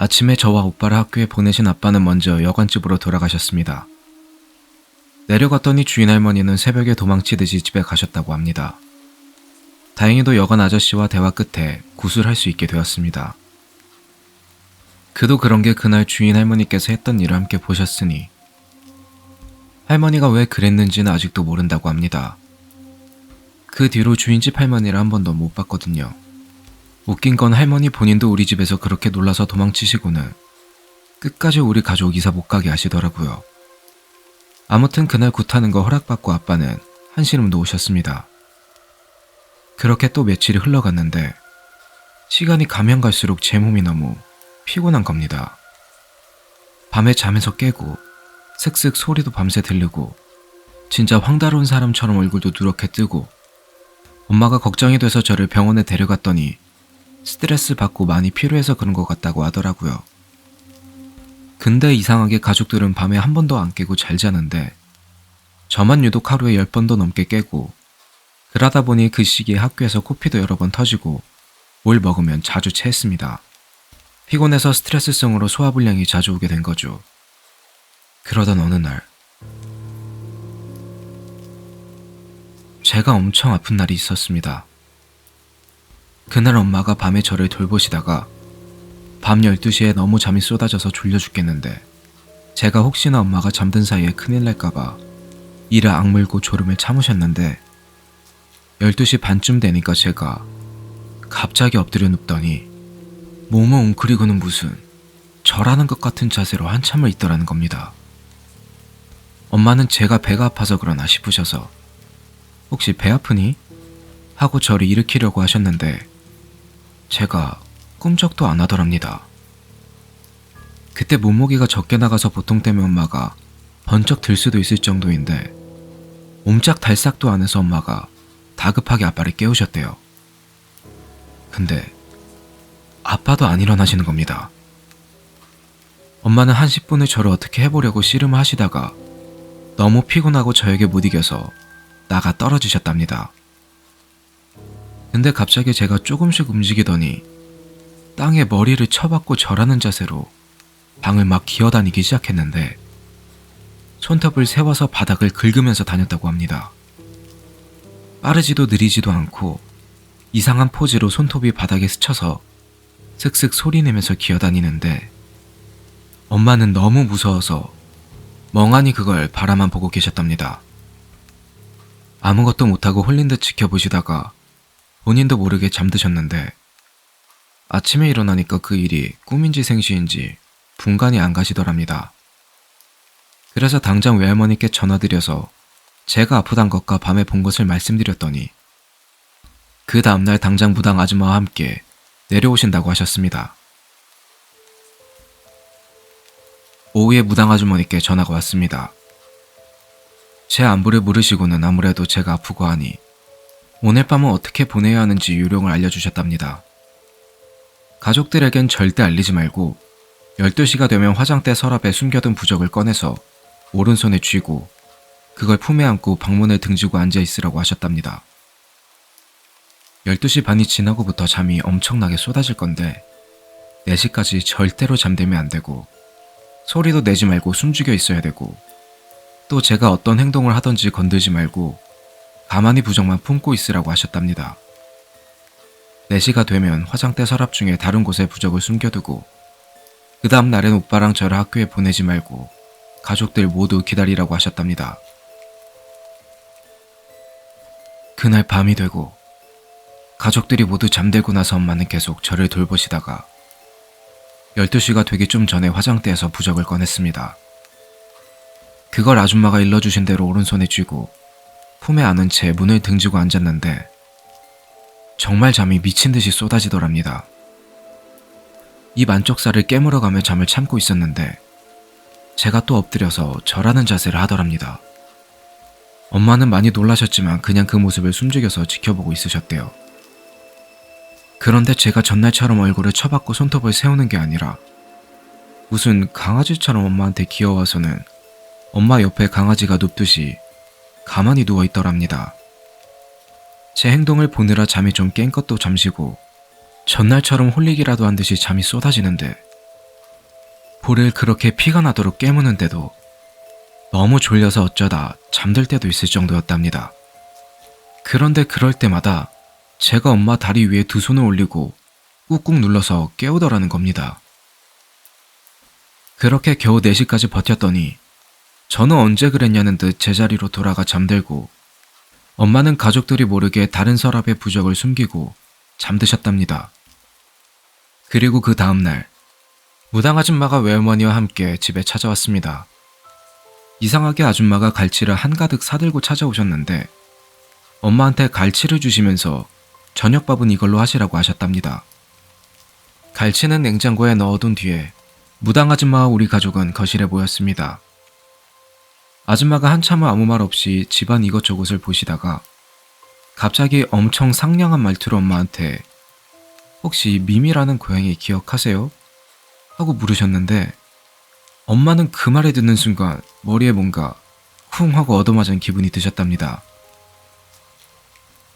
아침에 저와 오빠를 학교에 보내신 아빠는 먼저 여관집으로 돌아가셨습니다. 내려갔더니 주인 할머니는 새벽에 도망치듯이 집에 가셨다고 합니다. 다행히도 여관 아저씨와 대화 끝에 구술할 수 있게 되었습니다. 그도 그런 게 그날 주인 할머니께서 했던 일을 함께 보셨으니 할머니가 왜 그랬는지는 아직도 모른다고 합니다. 그 뒤로 주인집 할머니를 한 번도 못 봤거든요. 웃긴 건 할머니 본인도 우리 집에서 그렇게 놀라서 도망치시고는 끝까지 우리 가족 이사 못 가게 하시더라고요. 아무튼 그날 굿하는 거 허락받고 아빠는 한시름도 오셨습니다. 그렇게 또 며칠이 흘러갔는데 시간이 가면 갈수록 제 몸이 너무 피곤한 겁니다. 밤에 잠에서 깨고 슥슥 소리도 밤새 들리고 진짜 황달아온 사람처럼 얼굴도 누렇게 뜨고 엄마가 걱정이 돼서 저를 병원에 데려갔더니 스트레스 받고 많이 피로해서 그런 것 같다고 하더라고요. 근데 이상하게 가족들은 밤에 한 번도 안 깨고 잘 자는데 저만 유독 하루에 10번도 넘게 깨고 그러다 보니 그 시기에 학교에서 코피도 여러 번 터지고 뭘 먹으면 자주 체했습니다. 피곤해서 스트레스성으로 소화불량이 자주 오게 된 거죠. 그러던 어느 날 제가 엄청 아픈 날이 있었습니다. 그날 엄마가 밤에 저를 돌보시다가 밤 12시에 너무 잠이 쏟아져서 졸려 죽겠는데 제가 혹시나 엄마가 잠든 사이에 큰일 날까봐 이를 악물고 졸음을 참으셨는데 12시 반쯤 되니까 제가 갑자기 엎드려 눕더니 몸을 웅크리고는 무슨 절하는 것 같은 자세로 한참을 있더라는 겁니다. 엄마는 제가 배가 아파서 그러나 싶으셔서 혹시 배 아프니? 하고 저를 일으키려고 하셨는데 제가 꿈쩍도 안 하더랍니다. 그때 몸무게가 적게 나가서 보통 때문에 엄마가 번쩍 들 수도 있을 정도인데 옴짝달싹도 안 해서 엄마가 다급하게 아빠를 깨우셨대요. 근데 아빠도 안 일어나시는 겁니다. 엄마는 한 10분을 저를 어떻게 해보려고 씨름을 하시다가 너무 피곤하고 저에게 못 이겨서 나가 떨어지셨답니다. 근데 갑자기 제가 조금씩 움직이더니 땅에 머리를 쳐박고 절하는 자세로 방을 막 기어다니기 시작했는데 손톱을 세워서 바닥을 긁으면서 다녔다고 합니다. 빠르지도 느리지도 않고 이상한 포즈로 손톱이 바닥에 스쳐서 슥슥 소리내면서 기어다니는데 엄마는 너무 무서워서 멍하니 그걸 바라만 보고 계셨답니다. 아무것도 못하고 홀린 듯 지켜보시다가 본인도 모르게 잠드셨는데 아침에 일어나니까 그 일이 꿈인지 생시인지 분간이 안 가시더랍니다. 그래서 당장 외할머니께 전화드려서 제가 아프단 것과 밤에 본 것을 말씀드렸더니 그 다음날 당장 무당 아줌마와 함께 내려오신다고 하셨습니다. 오후에 무당 아주머니께 전화가 왔습니다. 제 안부를 물으시고는 아무래도 제가 아프고 하니 오늘 밤은 어떻게 보내야 하는지 요령을 알려주셨답니다. 가족들에겐 절대 알리지 말고 12시가 되면 화장대 서랍에 숨겨둔 부적을 꺼내서 오른손에 쥐고 그걸 품에 안고 방문을 등지고 앉아있으라고 하셨답니다. 12시 반이 지나고부터 잠이 엄청나게 쏟아질 건데 4시까지 절대로 잠들면 안 되고 소리도 내지 말고 숨죽여 있어야 되고 또 제가 어떤 행동을 하던지 건들지 말고 가만히 부적만 품고 있으라고 하셨답니다. 4시가 되면 화장대 서랍 중에 다른 곳에 부적을 숨겨두고 그 다음 날엔 오빠랑 저를 학교에 보내지 말고 가족들 모두 기다리라고 하셨답니다. 그날 밤이 되고 가족들이 모두 잠들고 나서 엄마는 계속 저를 돌보시다가 12시가 되기 좀 전에 화장대에서 부적을 꺼냈습니다. 그걸 아줌마가 일러주신 대로 오른손에 쥐고 품에 안은 채 문을 등지고 앉았는데 정말 잠이 미친 듯이 쏟아지더랍니다. 입 안쪽살을 깨물어가며 잠을 참고 있었는데 제가 또 엎드려서 절하는 자세를 하더랍니다. 엄마는 많이 놀라셨지만 그냥 그 모습을 숨죽여서 지켜보고 있으셨대요. 그런데 제가 전날처럼 얼굴을 쳐박고 손톱을 세우는 게 아니라 무슨 강아지처럼 엄마한테 귀여워서는 엄마 옆에 강아지가 눕듯이 가만히 누워있더랍니다. 제 행동을 보느라 잠이 좀 깬 것도 잠시고 전날처럼 홀리기라도 한 듯이 잠이 쏟아지는데 볼을 그렇게 피가 나도록 깨무는데도 너무 졸려서 어쩌다 잠들 때도 있을 정도였답니다. 그런데 그럴 때마다 제가 엄마 다리 위에 두 손을 올리고 꾹꾹 눌러서 깨우더라는 겁니다. 그렇게 겨우 4시까지 버텼더니 저는 언제 그랬냐는 듯 제자리로 돌아가 잠들고 엄마는 가족들이 모르게 다른 서랍에 부적을 숨기고 잠드셨답니다. 그리고 그 다음날 무당 아줌마가 외할머니와 함께 집에 찾아왔습니다. 이상하게 아줌마가 갈치를 한가득 사들고 찾아오셨는데 엄마한테 갈치를 주시면서 저녁밥은 이걸로 하시라고 하셨답니다. 갈치는 냉장고에 넣어둔 뒤에 무당 아줌마와 우리 가족은 거실에 모였습니다. 아줌마가 한참을 아무 말 없이 집안 이것저것을 보시다가 갑자기 엄청 상냥한 말투로 엄마한테 혹시 미미라는 고양이 기억하세요? 하고 물으셨는데 엄마는 그 말을 듣는 순간 머리에 뭔가 쿵 하고 얻어맞은 기분이 드셨답니다.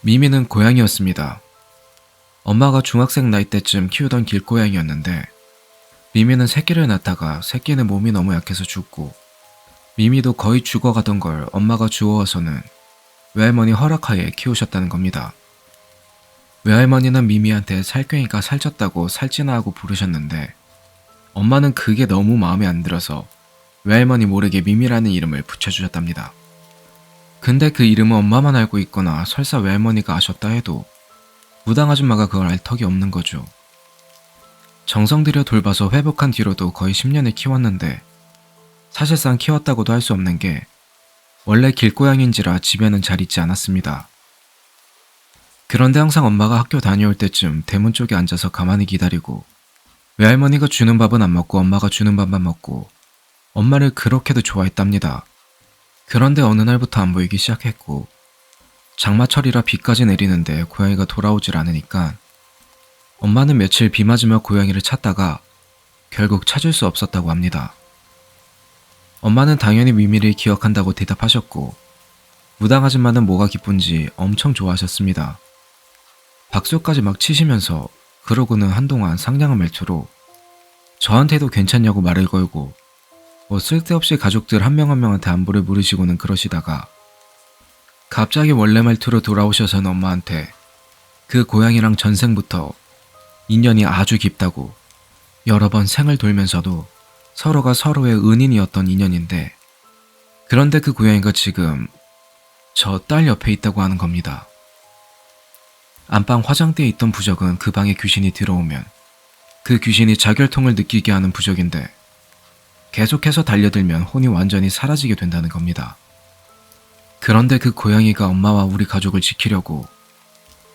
미미는 고양이였습니다. 엄마가 중학생 나이 때쯤 키우던 길고양이였는데 미미는 새끼를 낳다가 새끼는 몸이 너무 약해서 죽고 미미도 거의 죽어가던 걸 엄마가 주워와서는 외할머니 허락하에 키우셨다는 겁니다. 외할머니는 미미한테 살쾡이가 살쪘다고 살찌나하고 부르셨는데 엄마는 그게 너무 마음에 안 들어서 외할머니 모르게 미미라는 이름을 붙여주셨답니다. 근데 그 이름은 엄마만 알고 있거나 설사 외할머니가 아셨다 해도 무당 아줌마가 그걸 알 턱이 없는 거죠. 정성 들여 돌봐서 회복한 뒤로도 거의 10년을 키웠는데 사실상 키웠다고도 할 수 없는 게 원래 길고양인지라 집에는 잘 있지 않았습니다. 그런데 항상 엄마가 학교 다녀올 때쯤 대문 쪽에 앉아서 가만히 기다리고 외할머니가 주는 밥은 안 먹고 엄마가 주는 밥만 먹고 엄마를 그렇게도 좋아했답니다. 그런데 어느 날부터 안 보이기 시작했고 장마철이라 비까지 내리는데 고양이가 돌아오질 않으니까 엄마는 며칠 비 맞으며 고양이를 찾다가 결국 찾을 수 없었다고 합니다. 엄마는 당연히 미미를 기억한다고 대답하셨고 무당 아줌마는 뭐가 기쁜지 엄청 좋아하셨습니다. 박수까지 막 치시면서 그러고는 한동안 상냥한 말투로 저한테도 괜찮냐고 말을 걸고 뭐 쓸데없이 가족들 한 명 한 명한테 안부를 물으시고는 그러시다가 갑자기 원래 말투로 돌아오셔서는 엄마한테 그 고양이랑 전생부터 인연이 아주 깊다고 여러 번 생을 돌면서도 서로가 서로의 은인이었던 인연인데 그런데 그 고양이가 지금 저 딸 옆에 있다고 하는 겁니다. 안방 화장대에 있던 부적은 그 방에 귀신이 들어오면 그 귀신이 자결통을 느끼게 하는 부적인데 계속해서 달려들면 혼이 완전히 사라지게 된다는 겁니다. 그런데 그 고양이가 엄마와 우리 가족을 지키려고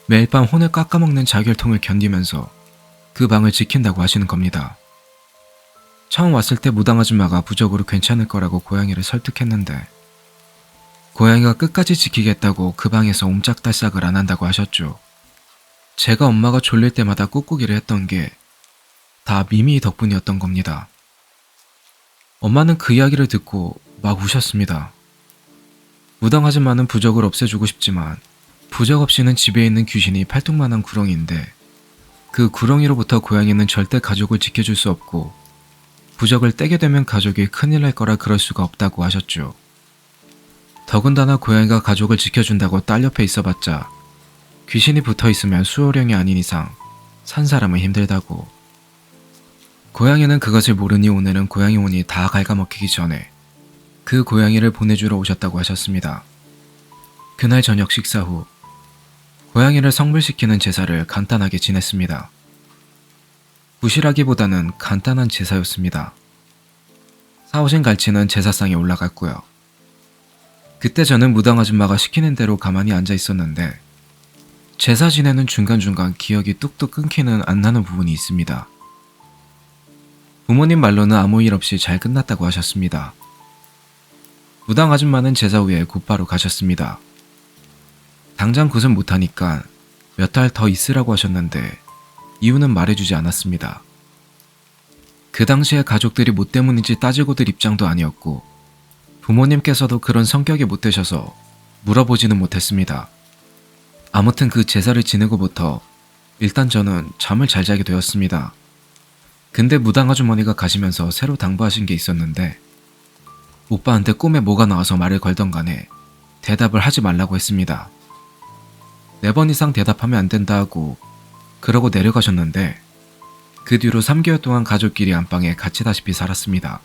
매일 밤 혼을 깎아먹는 자결통을 견디면서 그 방을 지킨다고 하시는 겁니다. 처음 왔을 때 무당 아줌마가 부적으로 괜찮을 거라고 고양이를 설득했는데 고양이가 끝까지 지키겠다고 그 방에서 옴짝달싹을 안 한다고 하셨죠. 제가 엄마가 졸릴 때마다 꾹꾹이를 했던 게 다 미미 덕분이었던 겁니다. 엄마는 그 이야기를 듣고 막 우셨습니다. 무당 아줌마는 부적을 없애주고 싶지만 부적 없이는 집에 있는 귀신이 팔뚝만한 구렁이인데 그 구렁이로부터 고양이는 절대 가족을 지켜줄 수 없고 부적을 떼게 되면 가족이 큰일 날 거라 그럴 수가 없다고 하셨죠. 더군다나 고양이가 가족을 지켜준다고 딸 옆에 있어봤자 귀신이 붙어있으면 수호령이 아닌 이상 산 사람은 힘들다고. 고양이는 그것을 모르니 오늘은 고양이 혼이 다 갉아먹히기 전에 그 고양이를 보내주러 오셨다고 하셨습니다. 그날 저녁 식사 후 고양이를 성불시키는 제사를 간단하게 지냈습니다. 부실하기보다는 간단한 제사였습니다. 사오신 갈치는 제사상에 올라갔고요. 그때 저는 무당 아줌마가 시키는 대로 가만히 앉아 있었는데 제사 지내는 중간중간 기억이 뚝뚝 끊기는 안 나는 부분이 있습니다. 부모님 말로는 아무 일 없이 잘 끝났다고 하셨습니다. 무당 아줌마는 제사 후에 곧바로 가셨습니다. 당장 굿은 못하니까 몇 달 더 있으라고 하셨는데 이유는 말해주지 않았습니다. 그 당시에 가족들이 뭐 때문인지 따지고들 입장도 아니었고 부모님께서도 그런 성격이 못 되셔서 물어보지는 못했습니다. 아무튼 그 제사를 지내고부터 일단 저는 잠을 잘 자게 되었습니다. 근데 무당 아주머니가 가시면서 새로 당부하신 게 있었는데 오빠한테 꿈에 뭐가 나와서 말을 걸던 간에 대답을 하지 말라고 했습니다. 4번 이상 대답하면 안 된다 하고 그러고 내려가셨는데 그 뒤로 3개월 동안 가족끼리 안방에 갇히다시피 살았습니다.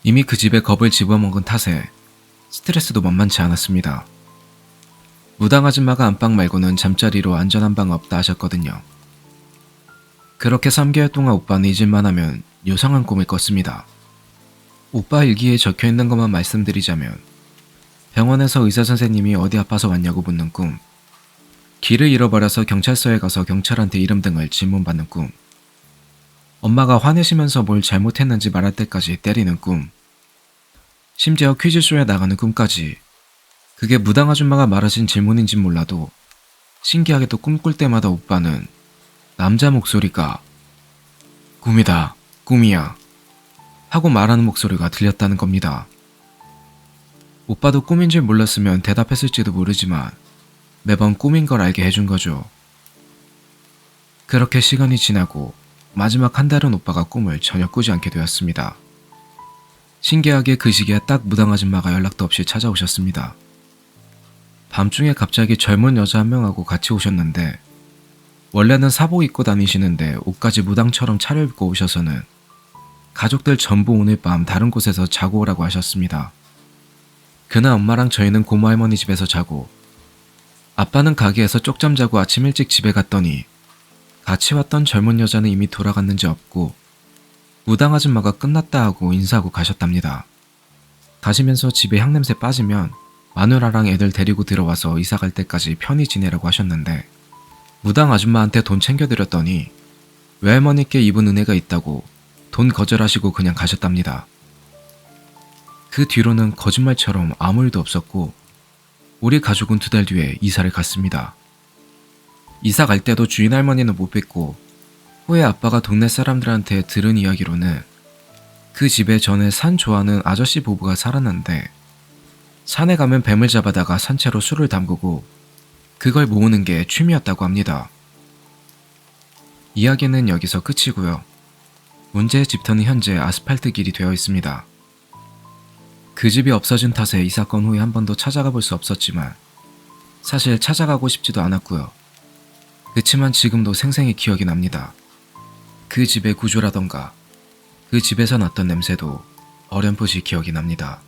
이미 그 집에 겁을 집어먹은 탓에 스트레스도 만만치 않았습니다. 무당 아줌마가 안방 말고는 잠자리로 안전한 방 없다 하셨거든요. 그렇게 3개월 동안 오빠는 잊을만 하면 요상한 꿈을 꿨습니다. 오빠 일기에 적혀있는 것만 말씀드리자면 병원에서 의사 선생님이 어디 아파서 왔냐고 묻는 꿈, 길을 잃어버려서 경찰서에 가서 경찰한테 이름 등을 질문받는 꿈, 엄마가 화내시면서 뭘 잘못했는지 말할 때까지 때리는 꿈, 심지어 퀴즈쇼에 나가는 꿈까지. 그게 무당 아줌마가 말하신 질문인진 몰라도 신기하게도 꿈 꿀 때마다 오빠는 남자 목소리가 꿈이다, 꿈이야 하고 말하는 목소리가 들렸다는 겁니다. 오빠도 꿈인 줄 몰랐으면 대답했을지도 모르지만 매번 꿈인 걸 알게 해준 거죠. 그렇게 시간이 지나고 마지막 한 달은 오빠가 꿈을 전혀 꾸지 않게 되었습니다. 신기하게 그 시기에 딱 무당 아줌마가 연락도 없이 찾아오셨습니다. 밤중에 갑자기 젊은 여자 한 명하고 같이 오셨는데 원래는 사복 입고 다니시는데 옷까지 무당처럼 차려입고 오셔서는 가족들 전부 오늘 밤 다른 곳에서 자고 오라고 하셨습니다. 그날 엄마랑 저희는 고모 할머니 집에서 자고 아빠는 가게에서 쪽잠 자고 아침 일찍 집에 갔더니 같이 왔던 젊은 여자는 이미 돌아갔는지 없고 무당 아줌마가 끝났다 하고 인사하고 가셨답니다. 가시면서 집에 향냄새 빠지면 마누라랑 애들 데리고 들어와서 이사갈 때까지 편히 지내라고 하셨는데 무당 아줌마한테 돈 챙겨드렸더니 외할머니께 입은 은혜가 있다고 돈 거절하시고 그냥 가셨답니다. 그 뒤로는 거짓말처럼 아무 일도 없었고 우리 가족은 2달 뒤에 이사를 갔습니다. 이사 갈 때도 주인 할머니는 못 뵙고 후에 아빠가 동네 사람들한테 들은 이야기로는 그 집에 전에 산 좋아하는 아저씨 부부가 살았는데 산에 가면 뱀을 잡아다가 산채로 술을 담그고 그걸 모으는 게 취미였다고 합니다. 이야기는 여기서 끝이고요. 문제의 집터는 현재 아스팔트 길이 되어 있습니다. 그 집이 없어진 탓에 이 사건 후에 한 번도 찾아가 볼 수 없었지만 사실 찾아가고 싶지도 않았고요. 그치만 지금도 생생히 기억이 납니다. 그 집의 구조라던가 그 집에서 났던 냄새도 어렴풋이 기억이 납니다.